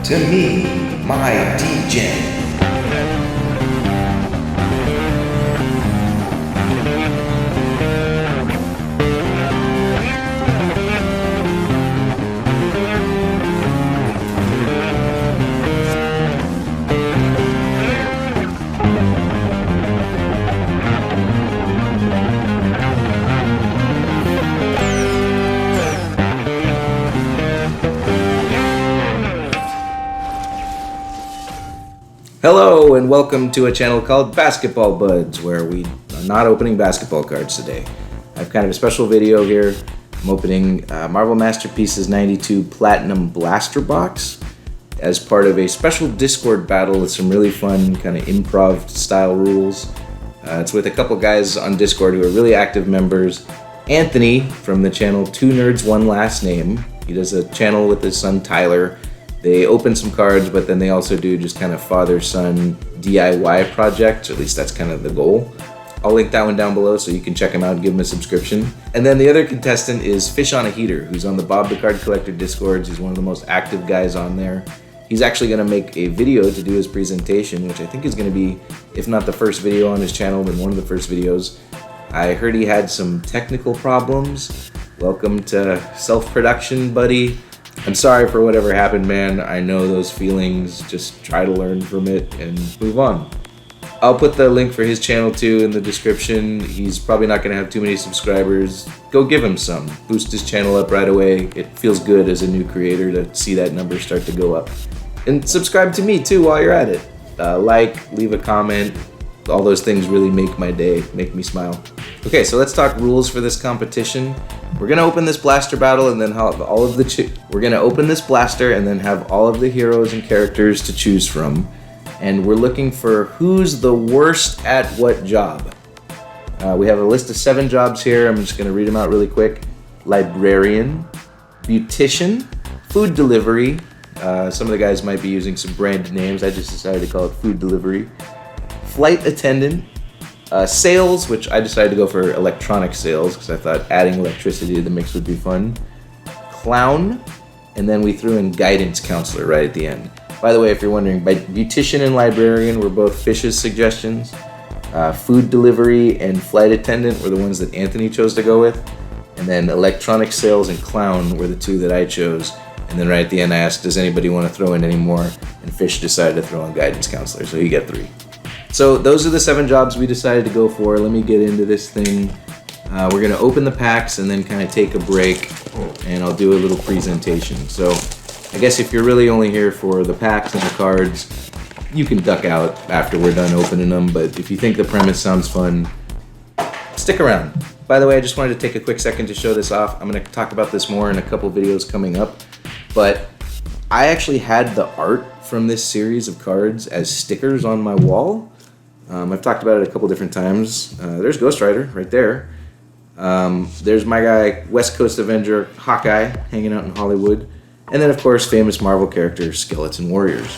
To me, my DJ. Hello and welcome to a channel called Basketball Buds, where we are not opening basketball cards today. I have kind of a special video here. I'm opening Marvel Masterpieces 92 Platinum Blaster Box as part of a special Discord battle with some really fun kind of improv style rules. It's with a couple guys on Discord who are really active members. Anthony from the channel Two Nerds One Last Name. He does a channel with his son Tyler. They open some cards, but then they also do just kind of father-son DIY projects, or at least that's kind of the goal. I'll link that one down below so you can check him out and give him a subscription. And then the other contestant is Fish on a Heater, who's on the Bob the Card Collector Discords. He's one of the most active guys on there. He's actually going to make a video to do his presentation, which I think is going to be, if not the first video on his channel, then one of the first videos. I heard he had some technical problems. Welcome to self-production, buddy. I'm sorry for whatever happened, man. I know those feelings. Just try to learn from it and move on. I'll put the link for his channel too in the description. He's probably not going to have too many subscribers. Go give him some. Boost his channel up right away. It feels good as a new creator to see that number start to go up. And subscribe to me too while you're at it. Leave a comment. All those things really make my day, make me smile. Okay, so let's talk rules for this competition. We're gonna open this blaster battle and then have all of the we're gonna open this blaster and then have all of the heroes and characters to choose from. And we're looking for who's the worst at what job. We have a list of 7 jobs here. I'm just gonna read them out really quick. Librarian, beautician, food delivery. Some of the guys might be using some brand names. I just decided to call it food delivery. Flight attendant, sales, which I decided to go for electronic sales because I thought adding electricity to the mix would be fun. Clown, and then we threw in guidance counselor right at the end. By the way, if you're wondering, beautician and librarian were both Fish's suggestions. Food delivery and flight attendant were the ones that Anthony chose to go with. And then electronic sales and clown were the 2 that I chose. And then right at the end I asked, does anybody want to throw in any more? And Fish decided to throw in guidance counselor, so you get 3. So those are the 7 jobs we decided to go for. Let me get into this thing. We're gonna open the packs and then kind of take a break and I'll do a little presentation. So I guess if you're really only here for the packs and the cards, you can duck out after we're done opening them. But if you think the premise sounds fun, stick around. By the way, I just wanted to take a quick second to show this off. I'm gonna talk about this more in a couple videos coming up. But I actually had the art from this series of cards as stickers on my wall. I've talked about it a couple different times. There's Ghost Rider right there. There's my guy, West Coast Avenger Hawkeye, hanging out in Hollywood. And then, of course, famous Marvel character Skeleton Warriors.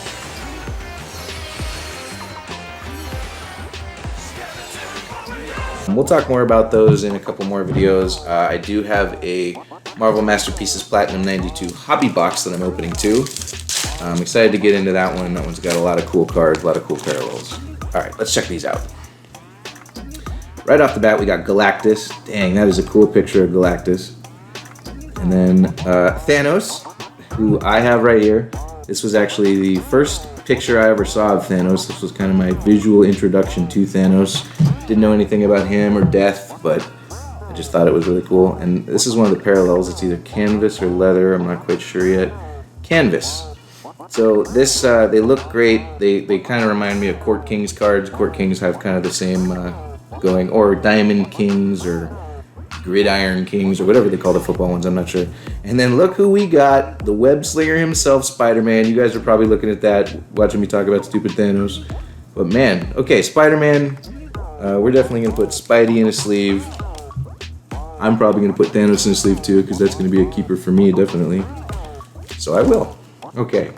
We'll talk more about those in a couple more videos. I do have a Marvel Masterpieces Platinum 92 hobby box that I'm opening too. I'm excited to get into that one. That one's got a lot of cool cards, a lot of cool parallels. All right, let's check these out. Right off the bat, we got Galactus. Dang, that is a cool picture of Galactus. And then Thanos, who I have right here. This was actually the first picture I ever saw of Thanos. This was kind of my visual introduction to Thanos. Didn't know anything about him or death, but I just thought it was really cool. And this is one of the parallels. It's either canvas or leather. I'm not quite sure yet. Canvas. So this, they look great. They kind of remind me of Court Kings cards. Court Kings have kind of the same going, or Diamond Kings or Gridiron Kings or whatever they call the football ones, I'm not sure. And then look who we got, the web slinger himself, Spider-Man. You guys are probably looking at that, watching me talk about stupid Thanos. But man, okay, Spider-Man, we're definitely gonna put Spidey in a sleeve. I'm probably gonna put Thanos in a sleeve too, because that's gonna be a keeper for me, definitely. So I will. Okay.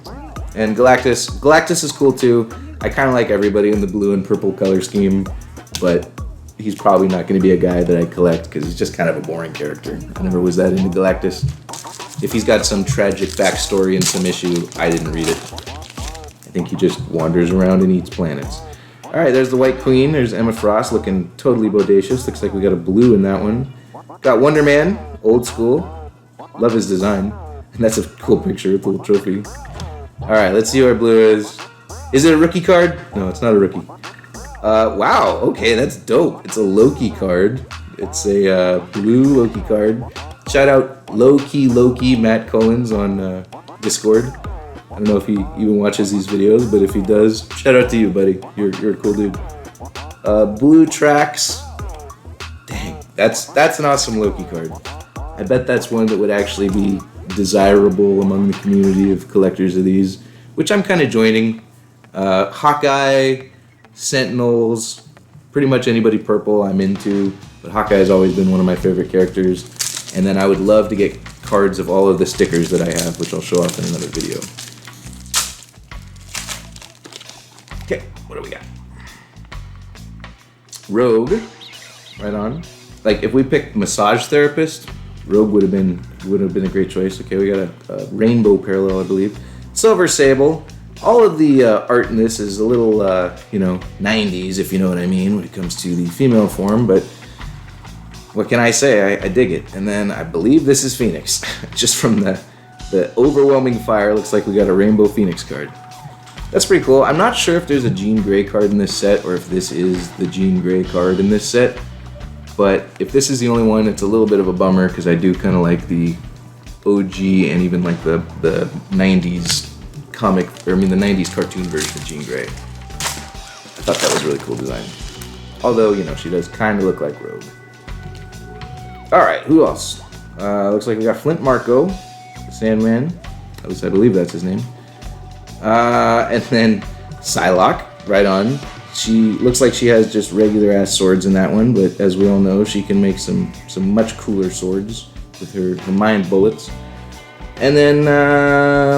And Galactus. Galactus is cool too. I kind of like everybody in the blue and purple color scheme, but he's probably not going to be a guy that I collect because he's just kind of a boring character. I never was that into Galactus. if he's got some tragic backstory and some issue, I didn't read it. I think he just wanders around and eats planets. Alright, there's the White Queen. There's Emma Frost looking totally bodacious. Looks like we got a blue in that one. Got Wonder Man, old school. Love his design. And that's a cool picture with the little trophy. Alright, let's see who our blue is. Is it a rookie card? No, it's not a rookie. Wow, okay, that's dope. It's a Loki card. It's a blue Loki card. Shout out Loki Matt Collins on Discord. I don't know if he even watches these videos, but if he does, shout out to you, buddy. You're a cool dude. Blue Tracks. Dang, that's an awesome Loki card. I bet that's one that would actually be desirable among the community of collectors of these, which I'm kind of joining. Hawkeye, Sentinels, pretty much anybody purple I'm into, but Hawkeye has always been one of my favorite characters. And then I would love to get cards of all of the stickers that I have, which I'll show off in another video. Okay, what do we got? Rogue, right on. Like if we picked massage therapist, Rogue would have been a great choice. Okay, we got a rainbow parallel, I believe. Silver Sable. All of the art in this is a little, 90s, if you know what I mean, when it comes to the female form, but what can I say? I dig it. And then I believe this is Phoenix. Just from the overwhelming fire, looks like we got a Rainbow Phoenix card. That's pretty cool. I'm not sure if there's a Jean Grey card in this set, or if this is the Jean Grey card in this set, but if this is the only one, it's a little bit of a bummer, because I do kind of like the OG and even like the 90s comic, or the 90s cartoon version of Jean Grey. I thought that was a really cool design. Although, she does kind of look like Rogue. Alright, who else? Looks like we got Flint Marko, the Sandman. At least I believe that's his name. And then Psylocke, right on. She looks like she has just regular ass swords in that one, but as we all know, she can make some much cooler swords with her mind bullets. And then,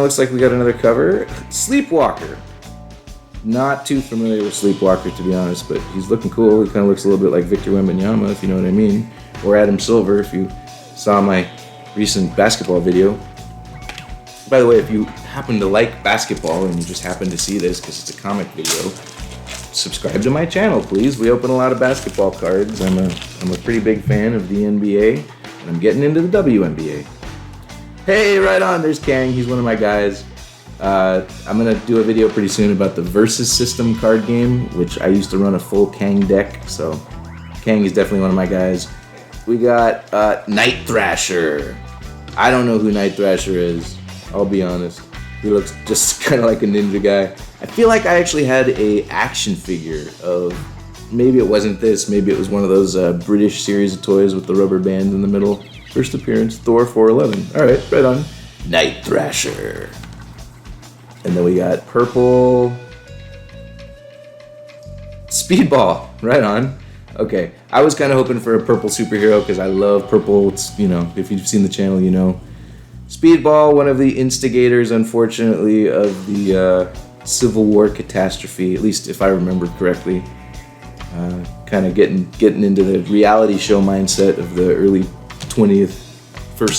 looks like we got another cover. Sleepwalker. Not too familiar with Sleepwalker, to be honest, but he's looking cool. He kind of looks a little bit like Victor Wembanyama, if you know what I mean. Or Adam Silver, if you saw my recent basketball video. By the way, if you happen to like basketball and you just happen to see this because it's a comic video, subscribe to my channel, please. We open a lot of basketball cards. I'm a pretty big fan of the NBA, and I'm getting into the WNBA. Hey, right on, there's Kang. He's one of my guys. I'm going to do a video pretty soon about the Versus System card game, which I used to run a full Kang deck, so Kang is definitely one of my guys. We got Night Thrasher. I don't know who Night Thrasher is, I'll be honest. He looks just kind of like a ninja guy. I feel like I actually had a action figure of, maybe it wasn't this, maybe it was one of those British series of toys with the rubber band in the middle. First appearance, Thor 411. Alright, right on. Night Thrasher. And then we got purple Speedball, right on. Okay, I was kind of hoping for a purple superhero because I love purple. It's, if you've seen the channel, you know. Speedball, one of the instigators, unfortunately, of the Civil War catastrophe, at least if I remember correctly. Kind of getting into the reality show mindset of the early 21st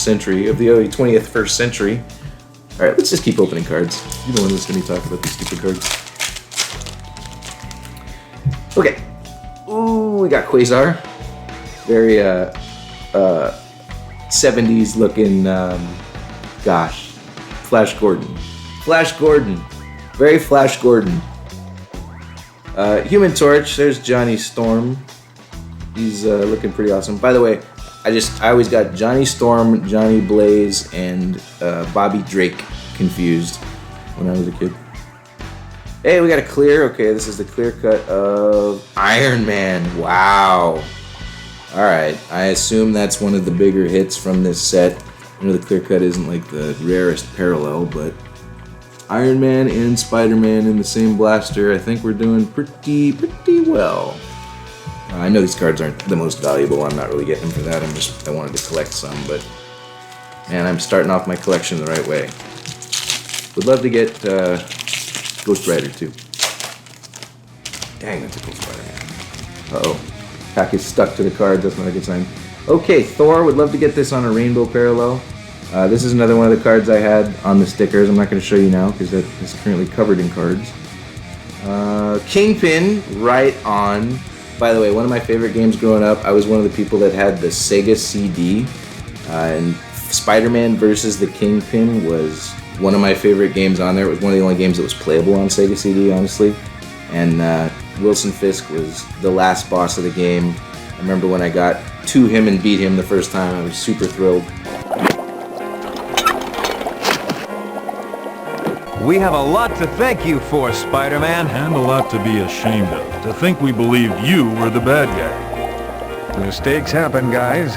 century. All right, let's just keep opening cards. You're the one that's going to be talking about these stupid cards. Okay. Ooh, we got Quasar. Very 70s looking, Flash Gordon. Very Flash Gordon. Human Torch, there's Johnny Storm. He's looking pretty awesome. By the way, I always got Johnny Storm, Johnny Blaze, and Bobby Drake confused when I was a kid. Hey, we got a clear. Okay, this is the clear cut of Iron Man. Wow. Alright, I assume that's one of the bigger hits from this set. I know the clear cut isn't like the rarest parallel, but Iron Man and Spider-Man in the same blaster, I think we're doing pretty well. I know these cards aren't the most valuable. I'm not really getting them for that. I wanted to collect some, but man, I'm starting off my collection the right way. Would love to get Ghost Rider too. Dang, that's a cool Spider-Man. Uh-oh. Pack is stuck to the card. That's not a good sign. Okay, Thor. Would love to get this on a rainbow parallel. This is another one of the cards I had on the stickers. I'm not going to show you now because that is currently covered in cards. Kingpin, right on. By the way, one of my favorite games growing up, I was one of the people that had the Sega CD. And Spider-Man versus the Kingpin was one of my favorite games on there. It was one of the only games that was playable on Sega CD, honestly. And Wilson Fisk was the last boss of the game. I remember when I got to him and beat him the first time, I was super thrilled. We have a lot to thank you for, Spider-Man. And a lot to be ashamed of. To think we believed you were the bad guy. Mistakes happen, guys.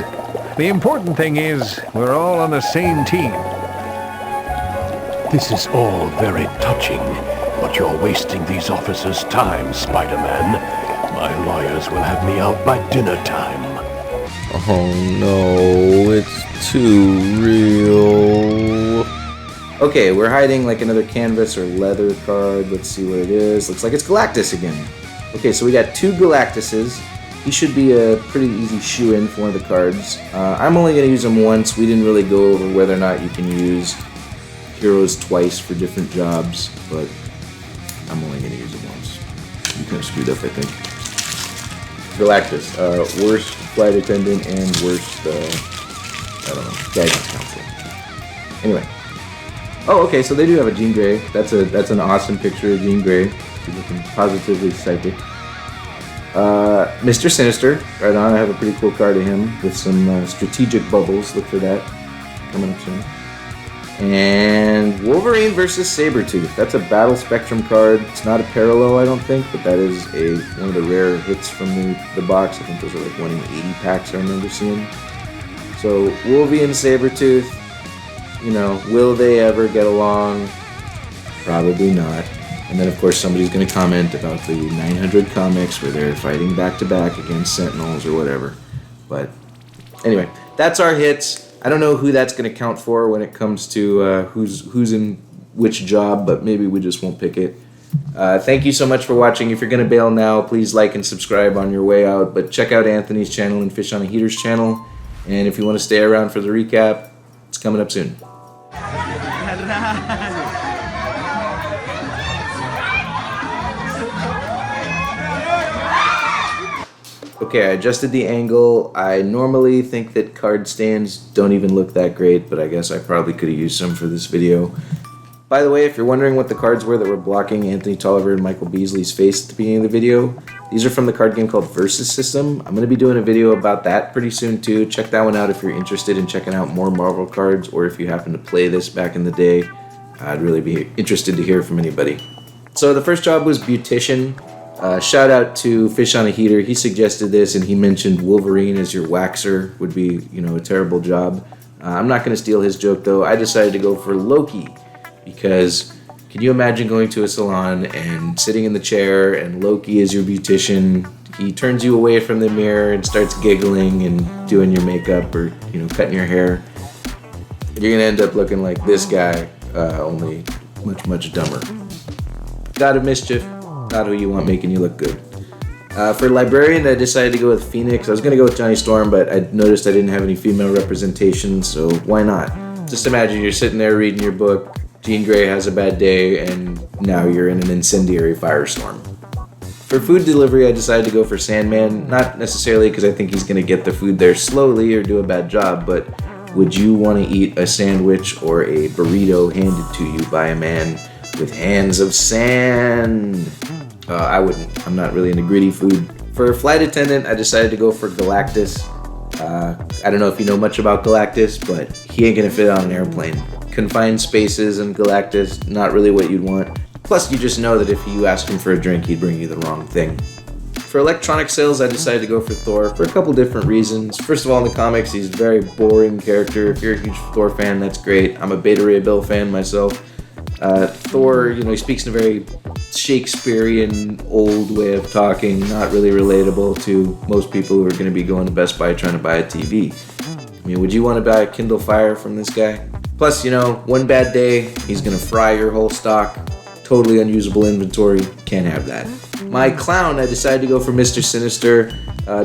The important thing is, we're all on the same team. This is all very touching, but you're wasting these officers' time, Spider-Man. My lawyers will have me out by dinner time. Oh no, it's too real. Okay, we're hiding like another canvas or leather card. Let's see what it is. Looks like it's Galactus again. Okay, so we got 2 Galactuses. He should be a pretty easy shoe-in for one of the cards. I'm only going to use him once. We didn't really go over whether or not you can use heroes twice for different jobs, but I'm only going to use him once. You kind of screwed up, I think. Galactus, worst flight attendant and worst, I don't know, guidance counselor. Anyway. Oh, okay, so they do have a Jean Grey. That's an awesome picture of Jean Grey. She's looking positively psychic. Mr. Sinister, right on. I have a pretty cool card of him with some strategic bubbles. Look for that coming up soon. And Wolverine versus Sabretooth. That's a Battle Spectrum card. It's not a parallel, I don't think, but that is one of the rare hits from the box. I think those are like 1 in 80 packs I remember seeing. So Wolverine and Sabretooth, you know, will they ever get along? Probably not. And then, of course, somebody's going to comment about the 900 comics where they're fighting back-to-back against Sentinels or whatever. But anyway, that's our hits. I don't know who that's going to count for when it comes to who's in which job, but maybe we just won't pick it. Thank you so much for watching. If you're going to bail now, please like and subscribe on your way out. But check out Anthony's channel and Fish on a Heater's channel. And if you want to stay around for the recap, it's coming up soon. Okay, I adjusted the angle. I normally think that card stands don't even look that great, but I guess I probably could have used some for this video. By the way, if you're wondering what the cards were that were blocking Anthony Tolliver and Michael Beasley's face at the beginning of the video, these are from the card game called Versus System. I'm going to be doing a video about that pretty soon too. Check that one out if you're interested in checking out more Marvel cards, or if you happen to play this back in the day. I'd really be interested to hear from anybody. So the first job was Beautician. Shout out to Fish on a Heater. He suggested this, and he mentioned Wolverine as your waxer would be, you know, a terrible job. I'm not going to steal his joke though. I decided to go for Loki because can you imagine going to a salon and sitting in the chair and Loki is your beautician? He turns you away from the mirror and starts giggling and doing your makeup or, you know, cutting your hair. You're going to end up looking like this guy, only much, much dumber. God of Mischief. Not who you want making you look good. For Librarian, I decided to go with Phoenix. I was going to go with Johnny Storm, but I noticed I didn't have any female representation, so why not? Just imagine you're sitting there reading your book, Jean Grey has a bad day, and now you're in an incendiary firestorm. For food delivery, I decided to go for Sandman, not necessarily because I think he's going to get the food there slowly or do a bad job, but would you want to eat a sandwich or a burrito handed to you by a man with hands of sand? I wouldn't. I'm not really into gritty food. For Flight Attendant, I decided to go for Galactus. I don't know if you know much about Galactus, but he ain't gonna fit on an airplane. Confined spaces and Galactus, not really what you'd want. Plus, you just know that if you ask him for a drink, he'd bring you the wrong thing. For electronic sales, I decided to go for Thor for a couple different reasons. First of all, in the comics, he's a very boring character. If you're a huge Thor fan, that's great. I'm a Beta Ray Bill fan myself. Thor, you know, he speaks in a very Shakespearean old way of talking, not really relatable to most people who are going to be going to Best Buy trying to buy a TV. I mean, would you want to buy a Kindle Fire from this guy? Plus, you know, one bad day, he's going to fry your whole stock. Totally unusable inventory. Can't have that. My clown, I decided to go for Mr. Sinister.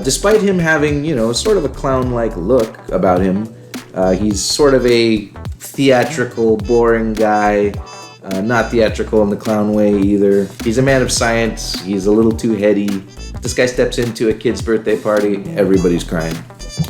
Despite him having, you know, sort of a clown-like look about him, he's sort of a theatrical, boring guy. Not theatrical in the clown way either. He's a man of science. He's a little too heady. This guy steps into a kid's birthday party. Everybody's crying.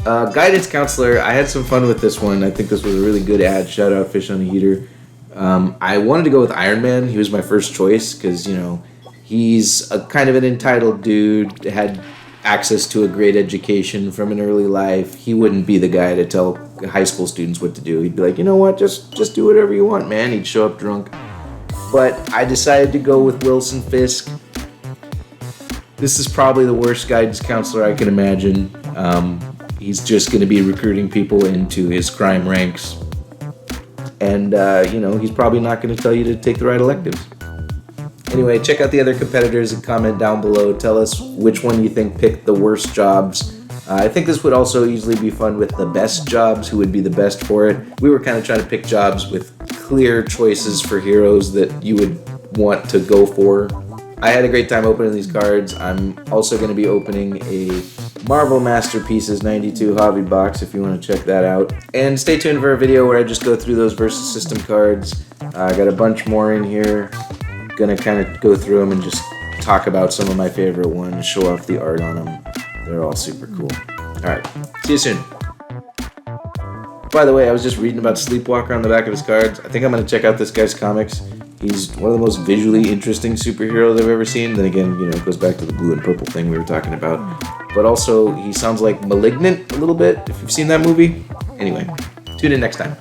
Guidance counselor. I had some fun with this one. I think this was a really good ad. Shout out Fish on a Heater. I wanted to go with Iron Man. He was my first choice because, you know, he's a kind of an entitled dude, had access to a great education from an early life. He wouldn't be the guy to tell high school students what to do. He'd be like, you know what, just do whatever you want, man. He'd show up drunk. But I decided to go with Wilson Fisk. This is probably the worst guidance counselor I can imagine. He's just going to be recruiting people into his crime ranks. And, you know, he's probably not going to tell you to take the right electives. Anyway, check out the other competitors and comment down below. Tell us which one you think picked the worst jobs. I think this would also easily be fun with the best jobs, who would be the best for it. We were kind of trying to pick jobs with clear choices for heroes that you would want to go for. I had a great time opening these cards. I'm also going to be opening a Marvel Masterpieces 92 hobby box if you want to check that out. And stay tuned for a video where I just go through those versus system cards. I got a bunch more in here. Gonna kind of go through them and just talk about some of my favorite ones, show off the art on them. They're all super cool. Alright, see you soon. By the way, I was just reading about Sleepwalker on the back of his cards. I think I'm gonna check out this guy's comics. He's one of the most visually interesting superheroes I've ever seen. Then again, you know, it goes back to the blue and purple thing we were talking about. But also, he sounds like Malignant a little bit, if you've seen that movie. Anyway, tune in next time.